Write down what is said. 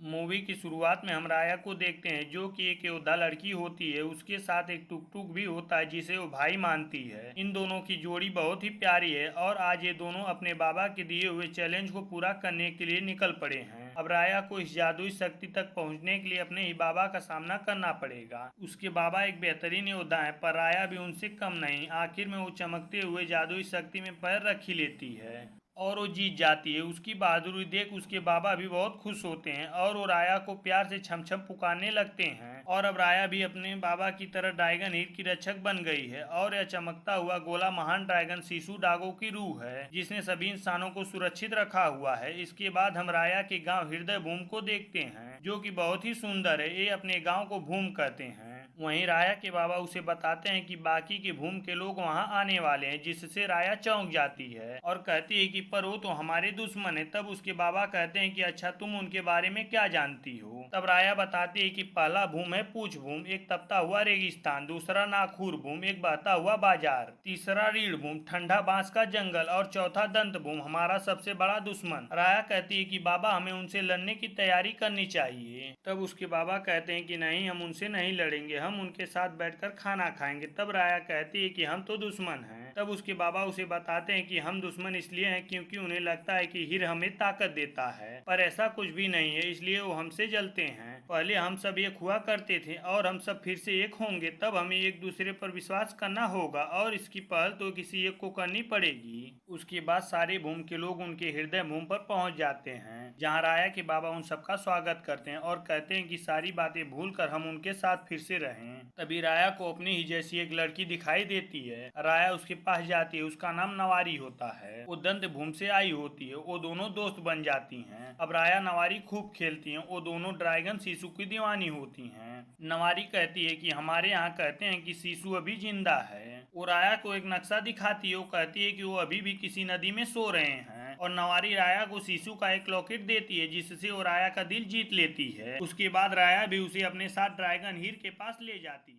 Movie की शुरुआत में हम राया को देखते हैं जो कि एक योद्धा लड़की होती है। उसके साथ एक टुक टुक भी होता है जिसे वो भाई मानती है। इन दोनों की जोड़ी बहुत ही प्यारी है और आज ये दोनों अपने बाबा के दिए हुए चैलेंज को पूरा करने के लिए निकल पड़े हैं। अब राया को इस जादुई शक्ति तक पहुंचने के लिए अपने ही बाबा का सामना करना पड़ेगा। उसके बाबा एक बेहतरीन योद्धा है पर राया भी उनसे कम नहीं। आखिर में वो चमकते हुए जादुई शक्ति में पैर रख ही लेती है और वो जीत जाती है। उसकी बहादुरी देख उसके बाबा भी बहुत खुश होते हैं और वो राया को प्यार से छम छम पुकारने लगते हैं। और अब राया भी अपने बाबा की तरह ड्रैगन हीर की रक्षक बन गई है और यह चमकता हुआ गोला महान ड्रैगन शिशु डागो की रूह है जिसने सभी इंसानों को सुरक्षित रखा हुआ है। इसके बाद हम राया के गाँव हृदय भूम को देखते हैं जो की बहुत ही सुंदर है। ये अपने गाँव को भूम कहते हैं। वहीं राया के बाबा उसे बताते हैं कि बाकी के भूम के लोग वहां आने वाले हैं जिससे राया चौंक जाती है और कहती है कि पर वो तो हमारे दुश्मन है। तब उसके बाबा कहते हैं कि अच्छा तुम उनके बारे में क्या जानती हो। तब राया बताती है कि पहला भूम है पूछ भूम, एक तपता हुआ रेगिस्तान, दूसरा नाखूर भूम, एक बहता हुआ बाजार, तीसरा रीढ़ भूम ठंडा बांस का जंगल और चौथा दंत भूम हमारा सबसे बड़ा दुश्मन। राया कहती है कि बाबा हमें उनसे लड़ने की तैयारी करनी चाहिए। तब उसके बाबा कहते हैं कि नहीं, हम उनसे नहीं लड़ेंगे, हम उनके साथ बैठकर खाना खाएंगे। तब राया कहती है कि हम तो दुश्मन हैं। तब उसके बाबा उसे बताते हैं कि हम दुश्मन इसलिए हैं क्योंकि उन्हें लगता है कि हीर हमें ताकत देता है, पर ऐसा कुछ भी नहीं है, इसलिए वो हमसे जलते हैं। पहले हम सब एक हुआ करते थे और हम सब फिर से एक होंगे। तब हमें एक दूसरे पर विश्वास करना होगा और इसकी पहल तो किसी एक को करनी पड़ेगी। उसके बाद सारे भूम के लोग उनके हृदय भूम पर पहुंच जाते हैं जहां राया के बाबा उन सबका स्वागत करते हैं और कहते हैं कि सारी बातें भूलकर हम उनके साथ फिर से रहें। तभी राया को अपनी ही जैसी एक लड़की दिखाई देती है। राया उसके पास जाती है। उसका नाम नवारी होता है। वो दंत भूम से आई होती है। वो दोनों दोस्त बन जाती हैं। अब राया नवारी खूब खेलती हैं। वो दोनों ड्रैगन शिशु की दीवानी होती हैं। नवारी कहती है कि हमारे यहाँ कहते हैं कि शिशु अभी जिंदा है। वो राया को एक नक्शा दिखाती है। वो कहती है कि वो अभी भी किसी नदी में सो रहे हैं और नवारी राया को शिशु का एक लॉकेट देती है जिससे वो राया का दिल जीत लेती है। उसके बाद राया भी उसे अपने साथ ड्रैगन हीर के पास ले जाती है।